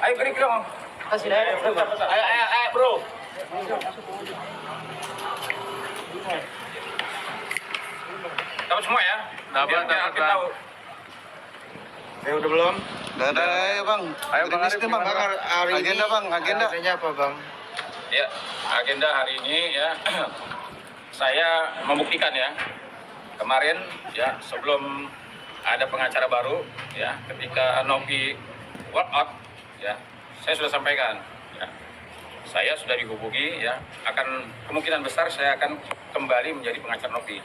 Ayo break dong. Ayo, bro. Dapat semua ya? Dapat tahu. Udah belum? Udah, ayo bang. Ayo bang Rilis Arif, nih, bang. gimana hari Agenda ini? bang, agenda. Agendanya apa bang? Ya, agenda hari ini ya, saya membuktikan ya, kemarin ya sebelum ada pengacara baru ya, ketika Novi walk out ya, saya sudah sampaikan ya, saya sudah dihubungi ya, akan kemungkinan besar saya akan kembali menjadi pengacara Novi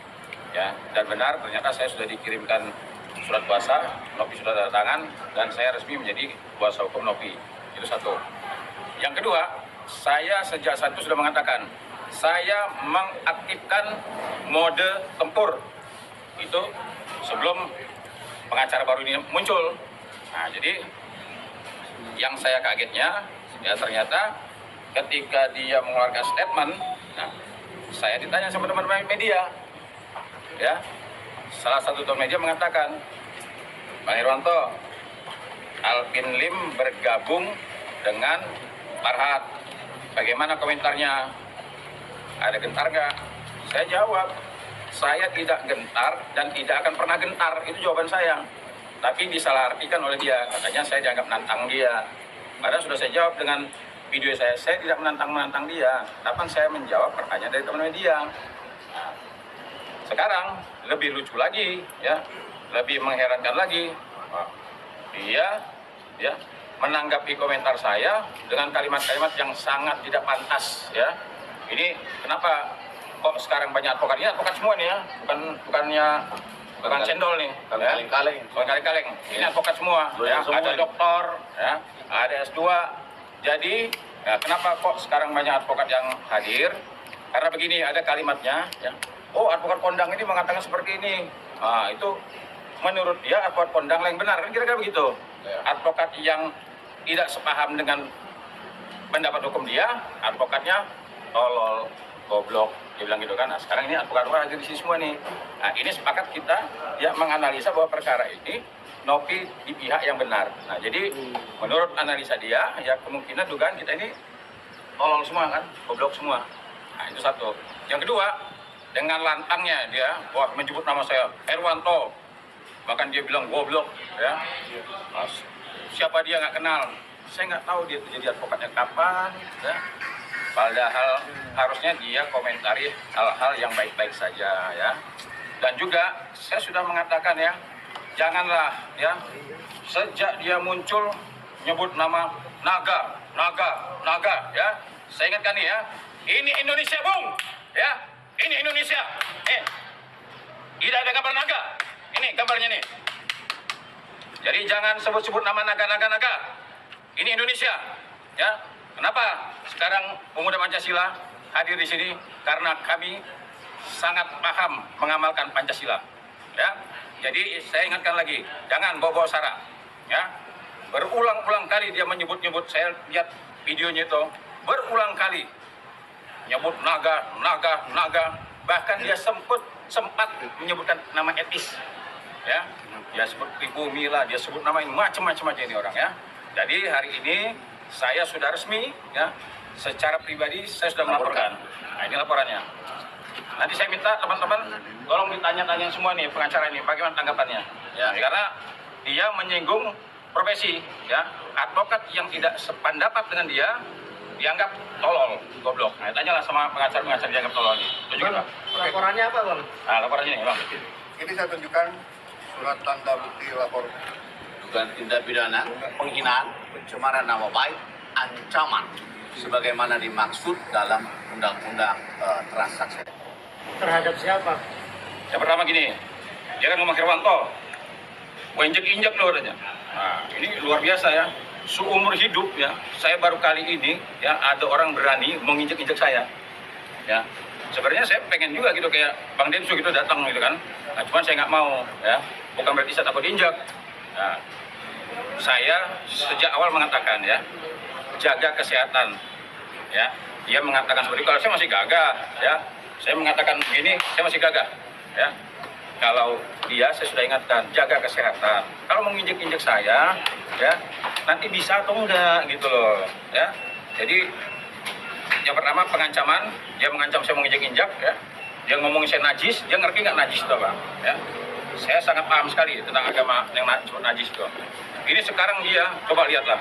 ya, dan benar ternyata saya sudah dikirimkan surat kuasa, Novi sudah tanda tangan dan saya resmi menjadi kuasa hukum Novi. Itu satu. Yang kedua, saya sejak saat itu sudah mengatakan, saya mengaktifkan mode tempur itu sebelum pengacara baru ini muncul. Nah, jadi yang saya kagetnya, ya ternyata ketika dia mengeluarkan statement, nah, saya ditanya sama teman-teman media, ya, salah satu teman media mengatakan, Bang Irwanto, Alvin Lim bergabung dengan Farhad. Bagaimana komentarnya? Ada gentar nggak? Saya jawab, saya tidak gentar dan tidak akan pernah gentar. Itu jawaban saya. Tapi disalahartikan oleh dia. Katanya saya dianggap menantang dia. Padahal sudah saya jawab dengan video saya tidak menantang dia. Kapan saya menjawab pertanyaan dari teman media? Nah, sekarang lebih lucu lagi, ya, lebih mengherankan lagi. Dia, ya, menanggapi komentar saya dengan kalimat-kalimat yang sangat tidak pantas ya. Ini kenapa kok sekarang banyak advokat? Ini advokat semua nih ya, bukan cendol nih, Kaleng-kaleng. bukan kaleng-kaleng. Ini advokat semua ya, ada doktor ya, ada S2. Jadi ya, kenapa kok sekarang banyak advokat yang hadir? Karena begini, ada kalimatnya ya. Oh, advokat kondang ini mengatakan seperti ini. Nah, itu menurut dia advokat kondang yang benar, kan kira-kira begitu. Advokat yang tidak sepaham dengan pendapat hukum dia, advokatnya tolol, goblok, dia bilang gitu kan. Nah, sekarang ini advokat-advokat hadir di sini semua nih. Nah, ini sepakat kita ya menganalisa bahwa perkara ini Novi di pihak yang benar. Nah, jadi menurut analisa dia, ya kemungkinan dugaan kita ini tolol semua kan, goblok semua. Nah, itu satu. Yang kedua, dengan lantangnya dia, wah menyebut nama saya Irwanto, bahkan dia bilang goblok ya. Mas, siapa dia nggak kenal, saya nggak tahu dia jadi advokatnya kapan ya. Padahal harusnya dia komentari hal-hal yang baik-baik saja ya. Dan juga saya sudah mengatakan ya, janganlah ya sejak dia muncul nyebut nama naga ya. Saya ingatkan nih ya, ini Indonesia bung ya, ini Indonesia. Tidak ada gambar naga, ini gambarnya nih. Jadi jangan sebut-sebut nama naga. Ini Indonesia, ya. Kenapa sekarang pemuda Pancasila hadir di sini? Karena kami sangat paham mengamalkan Pancasila, ya. Jadi saya ingatkan lagi, jangan bawa-bawa sara, ya. Berulang-ulang kali dia menyebut-nyebut, saya lihat videonya itu, berulang kali nyebut naga. Bahkan dia sempat menyebutkan nama etis, ya. Dia sebut pribumi lah, dia sebut nama ini macam-macam aja ini orang ya. Jadi hari ini saya sudah resmi ya, secara pribadi saya sudah melaporkan. Nah, ini laporannya. Nanti saya minta teman-teman tolong ditanya-tanya semua nih pengacara ini bagaimana tanggapannya. Ya, karena dia menyinggung profesi ya. Advokat yang tidak sependapat dengan dia dianggap tolol, goblok. Nah, tanyalah sama pengacara dianggap tolol ini. Bang, laporannya apa bang? Nah, laporannya ini bang. Ini saya tunjukkan surat tanda bukti lapor dugaan tindak pidana penghinaan, pencemaran nama baik, ancaman sebagaimana dimaksud dalam undang-undang transaksi. terhadap siapa? Yang pertama gini, dia kan ngomong Irwanto, gue injek loh katanya. Nah, ini luar biasa ya. Seumur hidup ya, saya baru kali ini ya ada orang berani menginjek-injek saya. Ya, sebenarnya saya pengen juga gitu kayak Bang Densu gitu datang gitu kan. Nah, cuman saya nggak mau ya. Bukan berarti saya takut injek. Nah, saya sejak awal mengatakan ya, jaga kesehatan. Ya, dia mengatakan seperti itu. Kalau saya masih gagah ya. Saya mengatakan begini, saya masih gagah ya. kalau dia, saya sudah ingatkan, jaga kesehatan. Kalau menginjek-injek saya, ya nanti bisa atau enggak gitu loh, ya. Jadi yang pertama pengancaman, dia mengancam saya menginjek-injek, ya. Dia ngomongin saya najis, dia ngerti nggak najis itu apa, ya. Saya sangat paham sekali tentang agama yang najis itu. Ini sekarang dia, coba lihatlah,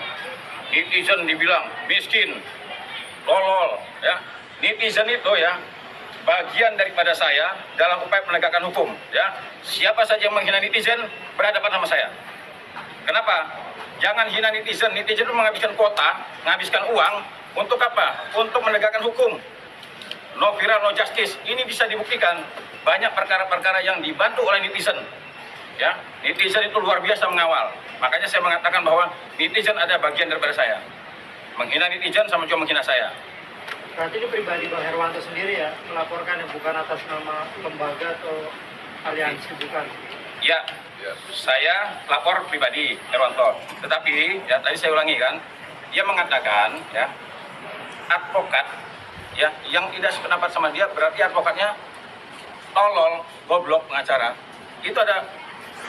netizen dibilang miskin, tolol, ya. Netizen itu ya bagian daripada saya dalam upaya menegakkan hukum, ya. Siapa saja yang menghina netizen berhadapan sama saya. Kenapa? Jangan hina netizen. Netizen itu menghabiskan kuota, menghabiskan uang untuk apa? Untuk menegakkan hukum. No viral, no justice. Ini bisa dibuktikan. Banyak perkara-perkara yang dibantu oleh netizen. Ya, netizen itu luar biasa mengawal. Makanya saya mengatakan bahwa netizen ada bagian daripada saya. Menghina netizen sama cuma menghina saya. Berarti ini pribadi Bang Herwanto sendiri ya melaporkan yang bukan atas nama lembaga atau aliansi, bukan? Ya, saya lapor pribadi Herwanto. Tetapi ya tadi saya ulangi kan, dia mengatakan ya advokat ya yang tidak sependapat sama dia berarti advokatnya tolol, goblok, pengacara. Itu ada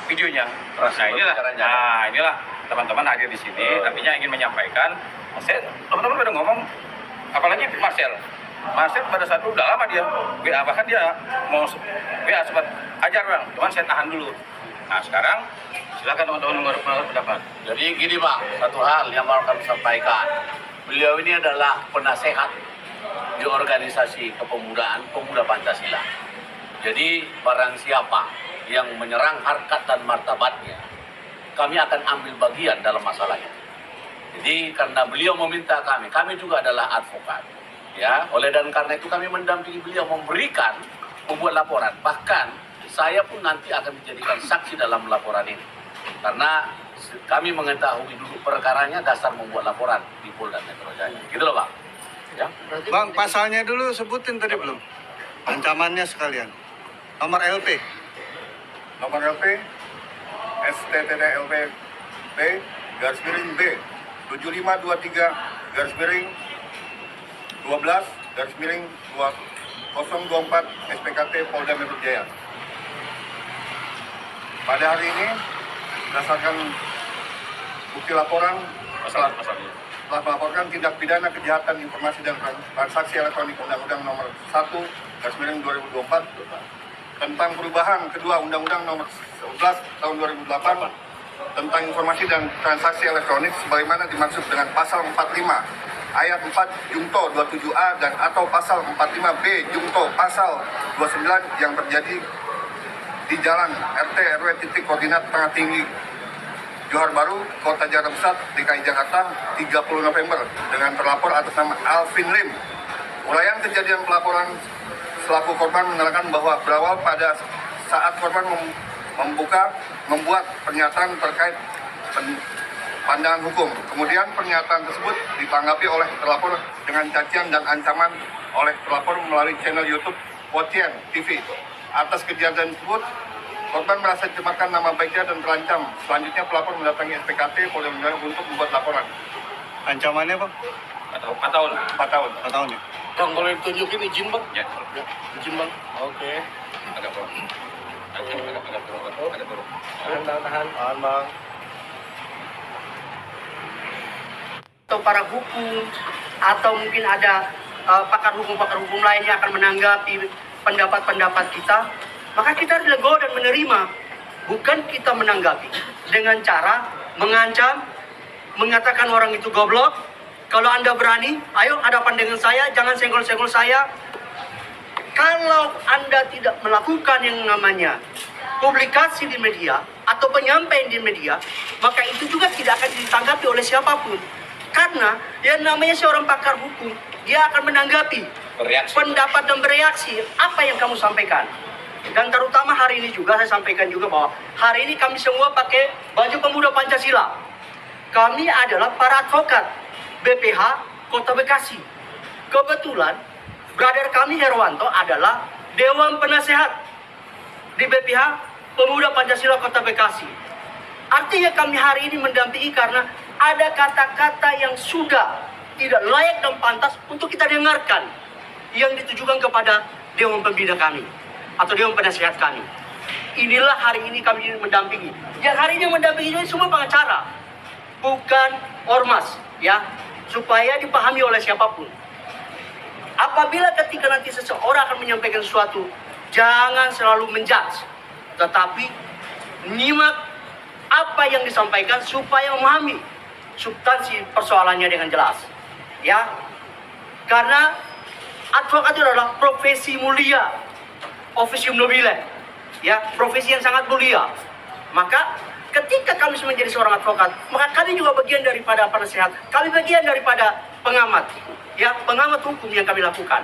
videonya. Nah inilah teman-teman hadir di sini. Artinya ingin menyampaikan, teman-teman pada ngomong. Apalagi Marcel pada saat itu udah lama dia WA, bahkan dia mau WA sempat ajar bang, cuman saya tahan dulu. Nah sekarang silakan teman-teman berpendapat. Jadi gini Bang, satu hal yang mau kami sampaikan. Beliau ini adalah penasehat di organisasi kepemudaan Pemuda Pancasila. Jadi barang siapa yang menyerang harkat dan martabatnya, kami akan ambil bagian dalam masalah itu. Jadi karena beliau meminta kami juga adalah advokat. Ya, oleh dan karena itu kami mendampingi beliau membuat laporan. Bahkan saya pun nanti akan dijadikan saksi dalam laporan ini. Karena kami mengetahui dulu perkaranya dasar membuat laporan di Polda Metro Jaya. Gitu loh Bang. Ya. Bang, pasalnya dulu sebutin tadi belum? Ancamannya sekalian. Nomor LP. Nomor LP STTD LP B garis miring B 7523 garis miring 12 garis miring 2024 SPKT Polda Metro Jaya. Pada hari ini berdasarkan bukti laporan telah melaporkan tindak pidana kejahatan informasi dan transaksi elektronik Undang-Undang Nomor 1 garis miring 2024 tentang perubahan kedua Undang-Undang Nomor 11 tahun 2008 tentang informasi dan transaksi elektronik sebagaimana dimaksud dengan pasal 45 ayat 4 Jungto 27A dan atau pasal 45B Jungto pasal 29 yang terjadi di Jalan RT RW titik koordinat Tengah Tinggi Johar Baru, Kota Jakarta Pusat, DKI Jakarta 30 November dengan terlapor atas nama Alvin Lim. Uraian kejadian pelaporan selaku korban menerangkan bahwa berawal pada saat korban membuat pernyataan terkait pandangan hukum. Kemudian pernyataan tersebut ditanggapi oleh terlapor dengan cacian dan ancaman oleh terlapor melalui channel YouTube Wotien TV. Atas kejadian tersebut, korban merasa dicemarkan nama baiknya dan terancam. Selanjutnya pelapor mendatangi SPKT Polda Metro Jaya untuk membuat laporan. Ancamannya Bang? 4 tahun. 4 tahun. 4 tahun ya? Bang, boleh ditunjukin izin Bang? Ya. Izin Bang. Oke. Agak turun. Agak turun. Tahan. Tahan Bang. Atau para hukum atau mungkin ada pakar hukum lain yang akan menanggapi pendapat-pendapat kita, maka kita harus legowo dan menerima, bukan kita menanggapi dengan cara mengancam, mengatakan orang itu goblok. Kalau Anda berani, ayo hadapan dengan saya, jangan senggol-senggol saya. Kalau Anda tidak melakukan yang namanya publikasi di media atau penyampaian di media, maka itu juga tidak akan ditanggapi oleh siapapun. Karena yang namanya seorang pakar hukum, dia akan menanggapi pendapat dan bereaksi apa yang kamu sampaikan. Dan terutama hari ini juga saya sampaikan juga bahwa hari ini kami semua pakai baju Pemuda Pancasila. Kami adalah para advokat BPH Kota Bekasi. Kebetulan brother kami Herwanto adalah Dewan Penasehat di BPH Pemuda Pancasila Kota Bekasi. Artinya kami hari ini mendampingi karena ada kata-kata yang sudah tidak layak dan pantas untuk kita dengarkan yang ditujukan kepada Dewan Pembina kami atau Dewan Penasehat kami. inilah hari ini kami mendampingi. Yang hari ini mendampingi ini semua pengacara, bukan ormas, ya, supaya dipahami oleh siapapun. Apabila ketika nanti seseorang akan menyampaikan sesuatu, jangan selalu menjudge, tetapi menyimak apa yang disampaikan supaya memahami substansi persoalannya dengan jelas, ya. Karena advokat itu adalah profesi mulia, officium nobile, ya, profesi yang sangat mulia. Maka ketika kami menjadi seorang advokat, maka kami juga bagian daripada penasehat, kami bagian daripada pengamat, ya, pengamat hukum yang kami lakukan.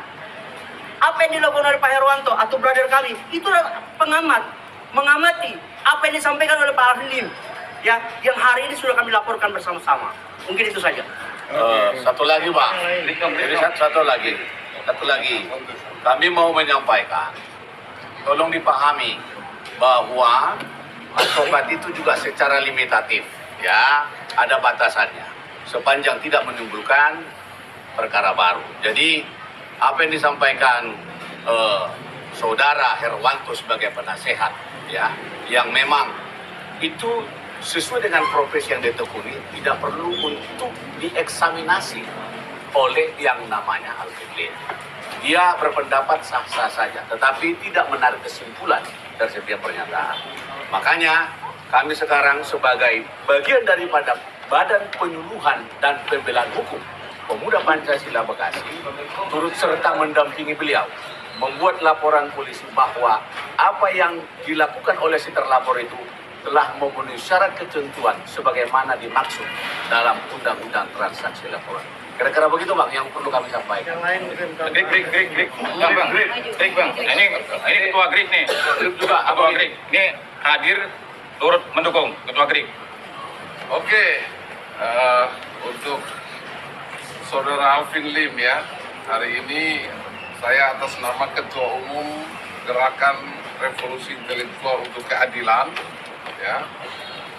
Apa yang dilakukan oleh Pak Herwanto atau brother kami, itu adalah pengamat, mengamati apa yang disampaikan oleh Pak Arlim, ya, yang hari ini sudah kami laporkan bersama-sama. Mungkin itu saja. Satu lagi, Pak. Jadi satu lagi. Kami mau menyampaikan, tolong dipahami bahwa advokat itu juga secara limitatif, ya, ada batasannya. Sepanjang tidak menimbulkan perkara baru. Jadi apa yang disampaikan saudara Herwanto sebagai penasehat, ya, yang memang itu sesuai dengan profesi yang ditekuni, tidak perlu untuk dieksaminasi oleh yang namanya Alvin Lim. Dia berpendapat sah-sah saja, tetapi tidak menarik kesimpulan dari setiap pernyataan. Makanya kami sekarang sebagai bagian daripada Badan Penyuluhan dan Pembelaan Hukum Pemuda Pancasila Bekasi turut serta mendampingi beliau membuat laporan polisi bahwa apa yang dilakukan oleh si terlapor itu telah memenuhi syarat ketentuan sebagaimana dimaksud dalam Undang-Undang Transaksi Laporan. Kira-kira begitu, Bang, yang perlu kami sampaikan. Grik. Bang. Ini ketua Grik nih. Juga ketua Grik. Ini hadir turut mendukung ketua Grik. Oke, untuk Saudara Alvin Lim, ya, hari ini saya atas nama Ketua Umum Gerakan Revolusi Intelektual untuk Keadilan, ya,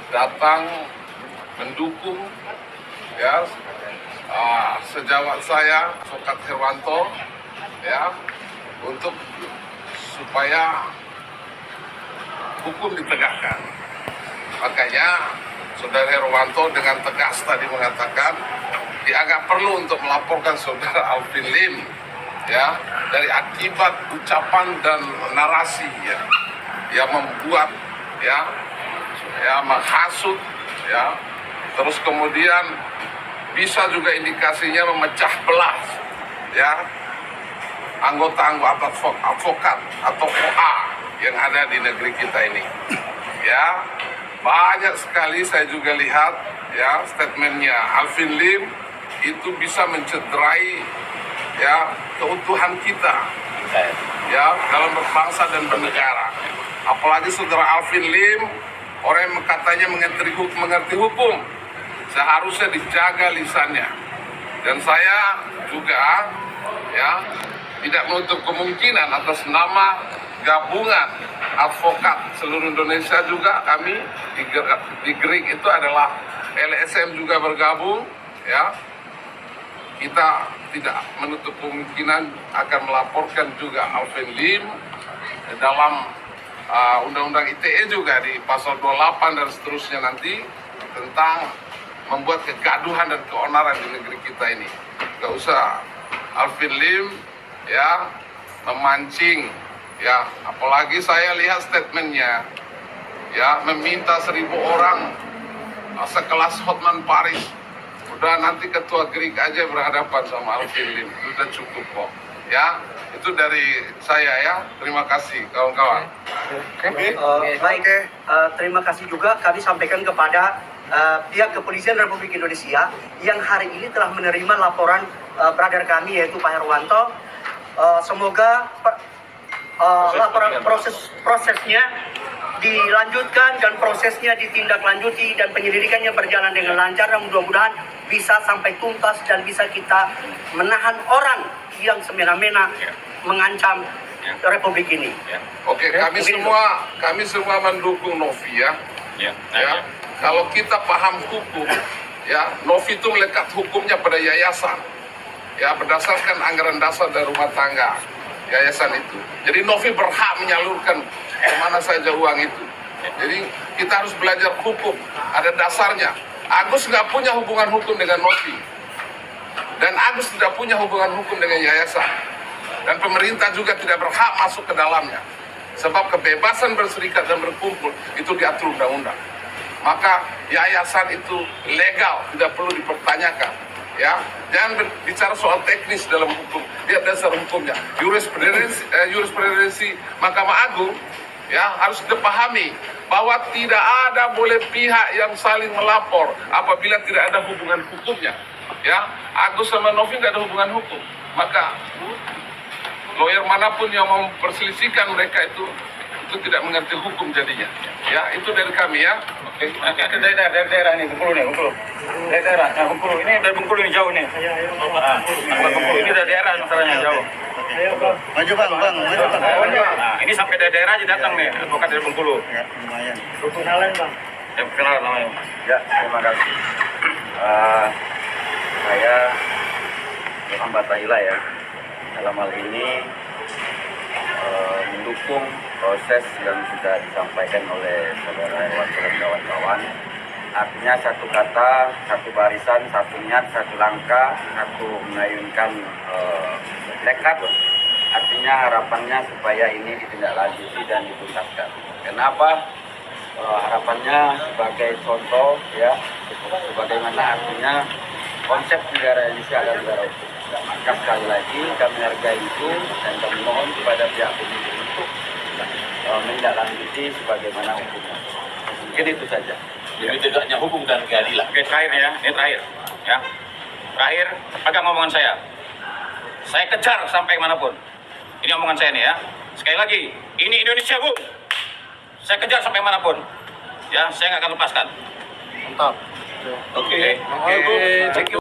datang mendukung, ya, sejawat saya Sokat Herwanto, ya, untuk supaya hukum ditegakkan. Makanya Saudara Herwanto dengan tegas tadi mengatakan dianggap perlu untuk melaporkan Saudara Alvin Lim, ya, dari akibat ucapan dan narasi, ya, yang membuat, ya, menghasut, ya, terus kemudian bisa juga indikasinya memecah belah, ya, anggota-anggota advokat atau OA yang ada di negeri kita ini, ya. Banyak sekali saya juga lihat, ya, statementnya Alvin Lim itu bisa mencederai, ya, keutuhan kita, ya, dalam berbangsa dan bernegara. Apalagi Saudara Alvin Lim, orang yang katanya mengerti hukum, seharusnya dijaga lisannya. Dan saya juga, ya, tidak menutup kemungkinan atas nama gabungan advokat seluruh Indonesia juga kami di Grik itu adalah LSM juga bergabung, ya. Kita tidak menutup kemungkinan akan melaporkan juga Alvin Lim dalam Undang-Undang ITE juga di pasal 28 dan seterusnya nanti tentang membuat kegaduhan dan keonaran di negeri kita ini. Gak usah Alvin Lim, ya, memancing, ya, apalagi saya lihat statementnya, ya, meminta 1.000 orang sekelas Hotman Paris. Udah nanti ketua Grik aja berhadapan sama Alvin Lim, sudah cukup kok, ya. Itu dari saya, ya. Terima kasih kawan-kawan. Baik, terima kasih juga kami sampaikan kepada pihak Kepolisian Republik Indonesia yang hari ini telah menerima laporan brother kami yaitu Pak Herwanto. Semoga laporan prosesnya dilanjutkan dan prosesnya ditindaklanjuti dan penyelidikannya berjalan dengan lancar dan mudah-mudahan bisa sampai tuntas dan bisa kita menahan orang yang semena-mena mengancam Republik ini. Oke, kami semua mendukung Novi, ya. Ya. Kalau kita paham hukum, ya, Novi itu melekat hukumnya pada yayasan, ya, berdasarkan anggaran dasar dari rumah tangga, yayasan itu. Jadi Novi berhak menyalurkan kemana saja uang itu. Jadi kita harus belajar hukum, ada dasarnya. Agus nggak punya hubungan hukum dengan Novi, dan Agus tidak punya hubungan hukum dengan yayasan, dan pemerintah juga tidak berhak masuk ke dalamnya, sebab kebebasan berserikat dan berkumpul itu diatur undang-undang. Maka yayasan itu legal, tidak perlu dipertanyakan. Ya, jangan bicara soal teknis dalam hukum, lihat dasar hukumnya. Jurisprudensi Mahkamah Agung ya harus dipahami bahwa tidak ada boleh pihak yang saling melapor apabila tidak ada hubungan hukumnya. Ya, Agus sama Novi tidak ada hubungan hukum. Maka lawyer manapun yang memperselisihkan mereka itu tidak mengerti hukum jadinya. Ya, itu dari kami ya. Oke. Ada daerah ini, Bengkulu nih, Bengkulu. Daerah, nah Bengkulu ini dari Bengkulu ini jauh nih. Bengkulu ini dari daerah masalahnya jauh. Maju bang, maju bang. Nah, ini sampai daerah aja datang nih, advokat dari Bengkulu. Ya, lumayan. Kenalan bang. Ya, kenalan namanya. Ya, terima kasih. Saya Muhammad Tahila ya. Dalam hal ini mendukung proses yang sudah disampaikan oleh saudara Irwan dan kawan-kawan. Artinya satu kata, satu barisan, satu niat, satu langkah, satu mengayunkan tekad. Artinya harapannya supaya ini ditindaklanjuti dan dituntaskan. Kenapa? Harapannya sebagai contoh ya, sebagaimana artinya konsep negara Indonesia adalah negara hukum. Maka sekali lagi kami hargai itu dan kami mohon kepada pihak penyidik untuk menindaklanjuti sebagaimana hukumnya. Mungkin itu saja. Jadi tegaknya hukum dan keadilan. Oke, terakhir ya, ini terakhir. Ya. Terakhir, pegang omongan saya. Saya kejar sampai manapun. Ini omongan saya nih ya. Sekali lagi, ini Indonesia, Bu. Saya kejar sampai manapun. Ya, saya nggak akan lepaskan. Mantap. Oke. Thank you.